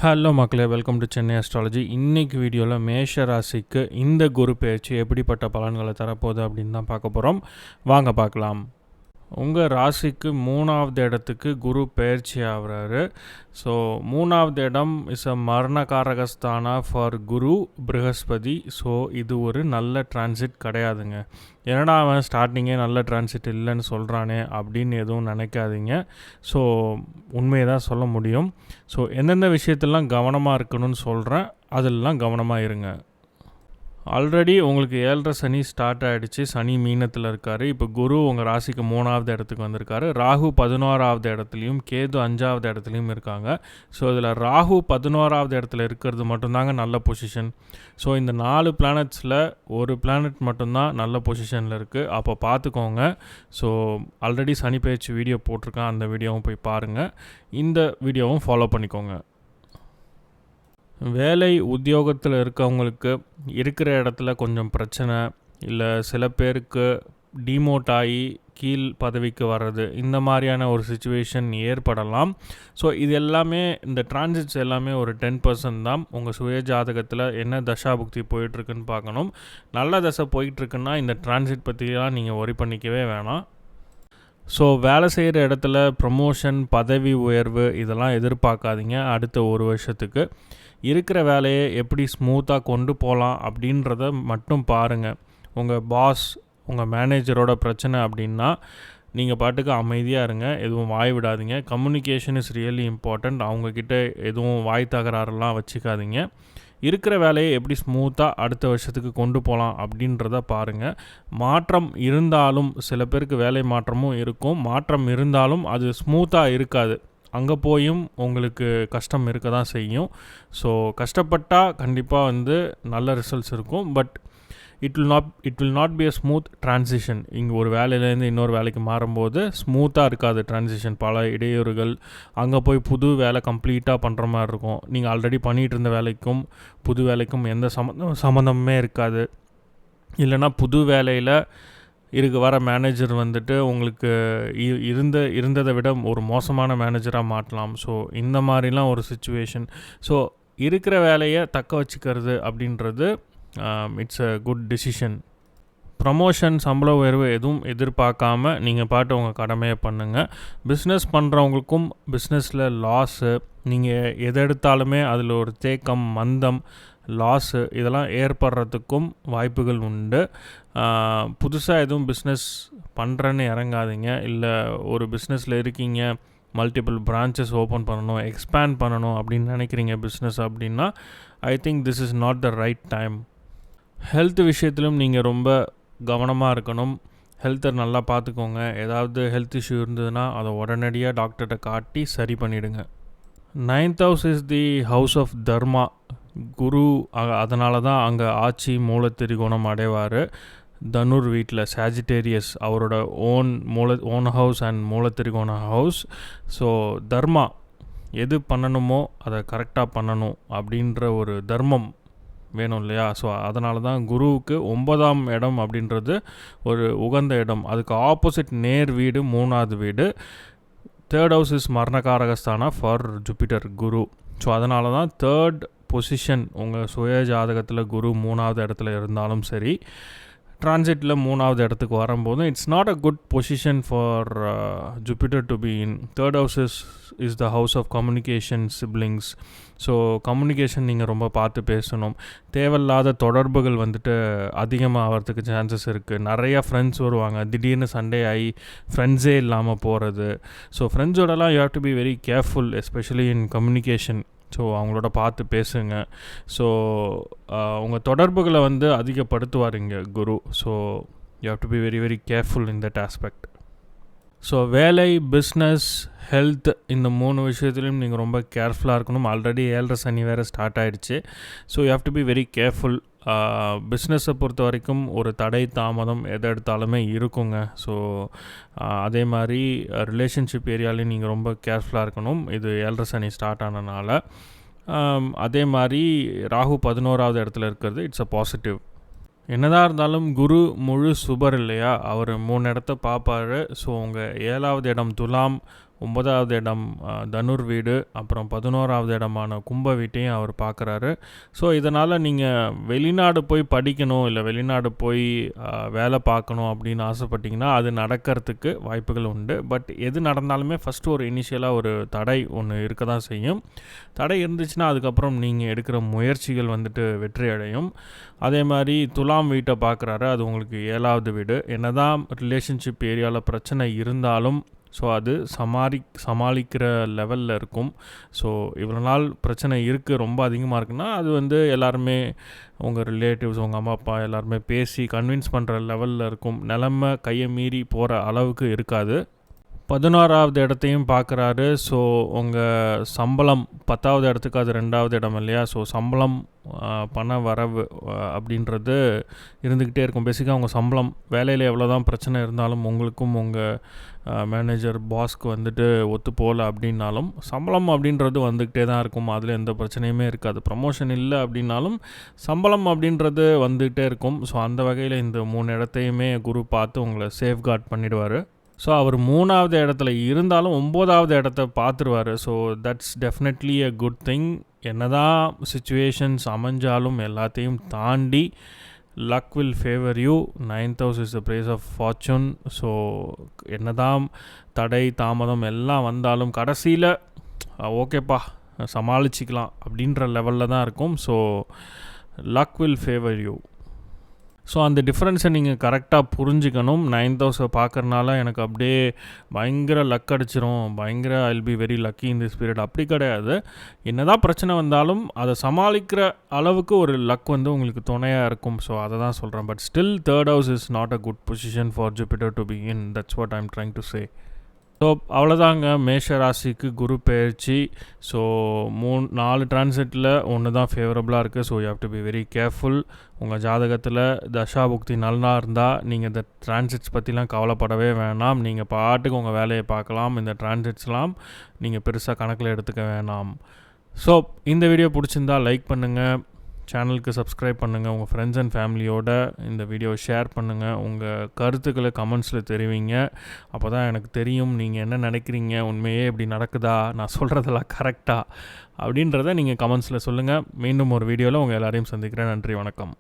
Hello மக்களே, welcome to Chennai astrology. இன்றைக்கி வீடியோவில் மேஷ ராசிக்கு இந்த குரு பெயர்ச்சி எப்படிப்பட்ட பலன்களை தரப்போகுது அப்படின்னு தான் பார்க்க போகிறோம். வாங்க பார்க்கலாம். உங்கள் ராசிக்கு 3வது இடத்துக்கு குரு பெயர்ச்சி ஆகிறாரு. ஸோ 3வது இடம் இஸ் அ மரணகாரகஸ்தானா ஃபார் குரு ப்ரஹஸ்பதி. ஸோ இது ஒரு நல்ல டிரான்சிட் கிடையாதுங்க. என்னடா அவன் ஸ்டார்டிங்கே நல்ல டிரான்சிட் இல்லைன்னு சொல்கிறானே அப்படின்னு எதுவும் நினைக்காதீங்க. ஸோ உண்மையை தான் சொல்ல முடியும். ஸோ எந்தெந்த விஷயத்தெல்லாம் கவனமாக இருக்கணும்னு சொல்கிறேன், அதெல்லாம் கவனமாக இருங்க. ஆல்ரெடி உங்களுக்கு 7.5 சனி ஸ்டார்ட் ஆகிடுச்சு. சனி மீனத்தில் இருக்கார். இப்போ குரு உங்கள் ராசிக்கு 3வது இடத்துக்கு வந்திருக்காரு. ராகு 11வது இடத்துலையும் கேது 5வது இடத்துலையும் இருக்காங்க. ஸோ இதில் ராகு 11வது இடத்துல இருக்கிறது மட்டும்தாங்க நல்ல பொசிஷன். ஸோ இந்த 4 பிளானட்ஸில் ஒரு பிளானட் மட்டும்தான் நல்ல பொசிஷனில் இருக்குது. அப்போ பார்த்துக்கோங்க. ஸோ ஆல்ரெடி சனி பெயர்ச்சி வீடியோ போட்டிருக்கேன், அந்த வீடியோவும் போய் பாருங்கள். இந்த வீடியோவும் ஃபாலோ பண்ணிக்கோங்க. வேலை உத்தியோகத்தில் இருக்கவங்களுக்கு இருக்கிற இடத்துல கொஞ்சம் பிரச்சனை, இல்லை சில பேருக்கு டிமோட் ஆகி கீழ் பதவிக்கு வர்றது, இந்த மாதிரியான ஒரு சுச்சுவேஷன் ஏற்படலாம். ஸோ இது எல்லாமே, இந்த டிரான்சிட்ஸ் எல்லாமே ஒரு 10% தான். உங்கள் சுய ஜாதகத்தில் என்ன தசாபுக்தி போயிட்டுருக்குன்னு பார்க்கணும். நல்ல தசை போயிட்டுருக்குன்னா இந்த டிரான்சிட் பற்றிலாம் நீங்கள் ஒரி பண்ணிக்கவே வேணாம். ஸோ வேலை செய்கிற இடத்துல ப்ரமோஷன், பதவி உயர்வு இதெல்லாம் எதிர்பார்க்காதீங்க. அடுத்த ஒரு வருஷத்துக்கு இருக்கிற வேலையை எப்படி ஸ்மூத்தாக கொண்டு போகலாம் அப்படின்றத மட்டும் பாருங்கள். உங்கள் பாஸ், உங்கள் மேனேஜரோட பிரச்சனை அப்படின்னா நீங்கள் பாட்டுக்கு அமைதியாக இருங்க, எதுவும் வாய் விடாதீங்க. Communication is really important. அவங்கக்கிட்ட எதுவும் வாய் தகராறுலாம் வச்சுக்காதீங்க. இருக்கிற வேலையை எப்படி ஸ்மூத்தாக அடுத்த வருஷத்துக்கு கொண்டு போகலாம் அப்படின்றத பாருங்கள். மாற்றம் இருந்தாலும், சில பேருக்கு வேலை மாற்றமும் இருக்கும். மாற்றம் இருந்தாலும் அது ஸ்மூத்தாக இருக்காது. அங்கே போயும் உங்களுக்கு கஷ்டம் இருக்க தான் செய்யும். ஸோ கஷ்டப்பட்டால் கண்டிப்பாக நல்ல ரிசல்ட்ஸ் இருக்கும். But it will not be a smooth transition. இங்கே ஒரு வேலையிலேருந்து இன்னொரு வேலைக்கு மாறும்போது ஸ்மூத்தாக இருக்காது ட்ரான்சிஷன். பல இடையூறுகள், அங்கே போய் புது வேலை கம்ப்ளீட்டாக பண்ணுற மாதிரி இருக்கும். நீங்கள் ஆல்ரெடி பண்ணிகிட்டு இருந்த வேலைக்கும் புது வேலைக்கும் எந்த சம்மந்தமே இருக்காது. இல்லைனா புது வேலையில் வர மேனேஜர் உங்களுக்கு இருந்ததை விட ஒரு மோசமான மேனேஜராக மாட்டலாம். ஸோ இந்த மாதிரிலாம் ஒரு சுச்சுவேஷன். ஸோ இருக்கிற வேலையை தக்க வச்சுக்கிறது அப்படின்றது it's a good decision. Promotion, சம்பள உயர்வு எதுவும் எதிர்பார்க்காம நீங்கள் பாட்டு உங்கள் கடமையை பண்ணுங்கள். பிஸ்னஸ் பண்ணுறவங்களுக்கும் பிஸ்னஸில் லாஸு, நீங்கள் எதை எடுத்தாலுமே அதில் ஒரு தேக்கம், மந்தம், லாஸு இதெல்லாம் ஏற்படுறதுக்கும் வாய்ப்புகள் உண்டு. புதுசாக எதுவும் பிஸ்னஸ் பண்ணுறேன்னு இறங்காதீங்க. இல்லை ஒரு பிஸ்னஸில் இருக்கீங்க, மல்டிபிள் பிரான்ச்சஸ் ஓப்பன் பண்ணணும், எக்ஸ்பேண்ட் பண்ணணும் அப்படின்னு நினைக்கிறீங்க பிஸ்னஸ் அப்படின்னா, I think this is not the right time. Health விஷயத்திலும் நீங்கள் ரொம்ப கவனமாக இருக்கணும். ஹெல்த்தை நல்லா பார்த்துக்கோங்க. ஏதாவது ஹெல்த் இஷ்யூ இருந்ததுன்னா அதை உடனடியாக டாக்டர்கிட்ட காட்டி சரி பண்ணிவிடுங்க. 9th house is the house of dharma. Guru அதனால தான் அங்கே ஆட்சி மூலத்திரிகோணம் அடைவார். தனுர் வீட்டில் சாஜிடேரியஸ் அவரோட ஓன் ஹவுஸ் அண்ட் மூலத்திரிகோண ஹவுஸ். ஸோ தர்மா எது பண்ணணுமோ அதை கரெக்டாக பண்ணணும் அப்படின்ற ஒரு தர்மம் வேணும் இல்லையா? ஸோ அதனால தான் குருவுக்கு 9ஆம் இடம் அப்படின்றது ஒரு உகந்த இடம். அதுக்கு ஆப்போசிட் நேர் வீடு 3வது வீடு. 3rd house இஸ் மரணகாரகஸ்தானா ஃபார் ஜூபிட்டர், குரு. ஸோ அதனால தான் 3rd பொசிஷன் உங்கள் சுய ஜாதகத்தில் குரு 3வது இடத்துல இருந்தாலும் சரி, டிரான்சிட்டில் 3வது இடத்துக்கு வரும்போது it's not a good position for Jupiter to be in. 3rd house is the house of communication, siblings. So communication நீங்கள் ரொம்ப பார்த்து பேசணும். தேவையில்லாத தொடர்புகள் அதிகமாக ஆகிறதுக்கு சான்சஸ் இருக்குது. நிறையா ஃப்ரெண்ட்ஸ் வருவாங்க, திடீர்னு சண்டே ஆகி ஃப்ரெண்ட்ஸே இல்லாமல் போகிறது. ஸோ ஃப்ரெண்ட்ஸோடலாம் you have to be very careful, especially in communication. So அவங்களோட பார்த்து பேசுங்க. ஸோ உங்கள் தொடர்புகளை அதிகப்படுத்துவார் இங்கே Guru. So you have to be very very careful in that aspect. So வேலை, பிஸ்னஸ், ஹெல்த் இந்த 3 விஷயத்துலையும் நீங்கள் ரொம்ப கேர்ஃபுல்லாக இருக்கணும். ஆல்ரெடி 7.5 சனி வேறு ஸ்டார்ட் ஆகிடுச்சு. So you have to be very careful. பிஸ்னஸை பொறுத்த வரைக்கும் ஒரு தடை, தாமதம் எதை எடுத்தாலுமே இருக்குங்க. ஸோ அதே மாதிரி ரிலேஷன்ஷிப் ஏரியாலையும் நீங்கள் ரொம்ப கேர்ஃபுல்லாக இருக்கணும். இது 7.5 சனி ஸ்டார்ட் ஆனதுனால. அதே மாதிரி ராகு 11வது இடத்துல இருக்கிறது இட்ஸ் அ பாசிட்டிவ். என்னதான் இருந்தாலும் குரு முழு சுபர் இல்லையா? அவர் 3 இடத்த பார்ப்பார். ஸோ உங்கள் 7வது இடம் துலாம், 9வது இடம் தனுர் வீடு, அப்புறம் 11வது இடமான கும்ப வீட்டையும் அவர் பார்க்குறாரு. ஸோ இதனால் நீங்கள் வெளிநாடு போய் படிக்கணும், இல்லை வெளிநாடு போய் வேலை பார்க்கணும் அப்படின்னு ஆசைப்பட்டீங்கன்னா அது நடக்கிறதுக்கு வாய்ப்புகள் உண்டு. பட் எது நடந்தாலுமே ஃபஸ்ட்டு ஒரு இனிஷியலாக ஒரு தடை ஒன்று இருக்க தான் செய்யும். தடை இருந்துச்சுன்னா அதுக்கப்புறம் நீங்கள் எடுக்கிற முயற்சிகள் வந்துட்டு வெற்றி அடையும். அதே மாதிரி துலாம் வீட்டை பார்க்குறாரு, அது உங்களுக்கு 7வது வீடு. என்னதான் ரிலேஷன்ஷிப் ஏரியாவில் பிரச்சனை இருந்தாலும் ஸோ அது சமாளிக்கிற லெவலில் இருக்கும். ஸோ இவ்வளோ நாள் பிரச்சனை இருக்குது, ரொம்ப அதிகமாக இருக்குன்னா அது வந்து எல்லாருமே உங்கள் ரிலேட்டிவ்ஸ், உங்கள் அம்மா அப்பா எல்லாருமே பேசி கன்வின்ஸ் பண்ணுற லெவலில் இருக்கும். நிலமை கையை மீறி போகிற அளவுக்கு இருக்காது. 11வது இடத்தையும் பார்க்குறாரு. ஸோ உங்கள் சம்பளம் 10வது இடத்துக்கு அது 2வது இடம் இல்லையா? ஸோ சம்பளம் பண வரவு அப்படின்றது இருந்துக்கிட்டே இருக்கும். பேசிக்காக உங்கள் சம்பளம் வேலையில் எவ்வளோ தான் பிரச்சனை இருந்தாலும் உங்களுக்கும் உங்கள் மேனேஜர் பாஸ்க்கு வந்துட்டு ஒத்து போகல அப்படின்னாலும் சம்பளம் அப்படின்றது வந்துக்கிட்டே தான் இருக்கும். அதில் எந்த பிரச்சனையுமே இருக்காது. ப்ரமோஷன் இல்லை அப்படின்னாலும் சம்பளம் அப்படின்றது வந்துக்கிட்டே இருக்கும். ஸோ அந்த வகையில் இந்த 3 இடத்தையுமே குரு பார்த்து உங்களை சேஃப்கார்ட் பண்ணிடுவார். ஸோ அவர் 3வது இடத்துல இருந்தாலும் 9வது இடத்த பார்த்துருவார். So that's definitely a good thing. என்னதான் சிச்சுவேஷன்ஸ் அமைஞ்சாலும் எல்லாத்தையும் தாண்டி luck will favor you. 9th house is the place of fortune. So என்னதான் தடை தாமதம் எல்லாம் வந்தாலும் கடைசியில் ஓகேப்பா சமாளிச்சிக்கலாம் அப்படின்ற லெவலில் தான் இருக்கும். So luck will favor you. So அந்த டிஃப்ரென்ஸை நீங்கள் கரெக்டாக புரிஞ்சுக்கணும். 9th ஹவுஸை பார்க்குறனால எனக்கு அப்படியே பயங்கர லக் அடிச்சிரும், பயங்கர I'll be very lucky in this period அப்படி கிடையாது. என்னதான் பிரச்சனை வந்தாலும் அதை சமாளிக்கிற அளவுக்கு ஒரு லக் வந்து உங்களுக்கு துணையாக இருக்கும். ஸோ அதை தான் சொல்கிறேன். But still 3rd house is not a good position for Jupiter to be in. That's what I'm trying to say. So அவ்வளோதாங்க மேஷ ராசிக்கு குரு பெயர்ச்சி. ஸோ 4 டிரான்சிட்டில் ஒன்று தான் ஃபேவரபுளாக இருக்குது. So you have to be very careful. உங்கள் ஜாதகத்தில் தசாபுக்தி நல்லா இருந்தால் நீங்கள் இந்த டிரான்சிட்ஸ் பற்றிலாம் கவலைப்படவே வேணாம். நீங்கள் பாட்டுக்கு உங்கள் வேலையை பார்க்கலாம். இந்த டிரான்சிட்ஸ்லாம் நீங்கள் பெருசாக கணக்கில் எடுத்துக்க வேணாம். ஸோ இந்த வீடியோ பிடிச்சிருந்தால் லைக் பண்ணுங்கள், சேனலுக்கு சப்ஸ்கிரைப் பண்ணுங்கள், உங்கள் ஃப்ரெண்ட்ஸ் அண்ட் ஃபேமிலியோட இந்த வீடியோவை ஷேர் பண்ணுங்கள், உங்கள் கருத்துக்களை கமெண்ட்ஸில் தெரிவிங்க. அப்போ தான் எனக்கு தெரியும் நீங்கள் என்ன நினைக்கிறீங்க, உண்மையே இப்படி நடக்குதா, நான் சொல்கிறதெல்லாம் கரெக்டாக அப்படின்றத நீங்கள் கமெண்ட்ஸில் சொல்லுங்கள். மீண்டும் ஒரு வீடியோவில் உங்கள் எல்லாரையும் சந்திக்கிறேன். நன்றி, வணக்கம்.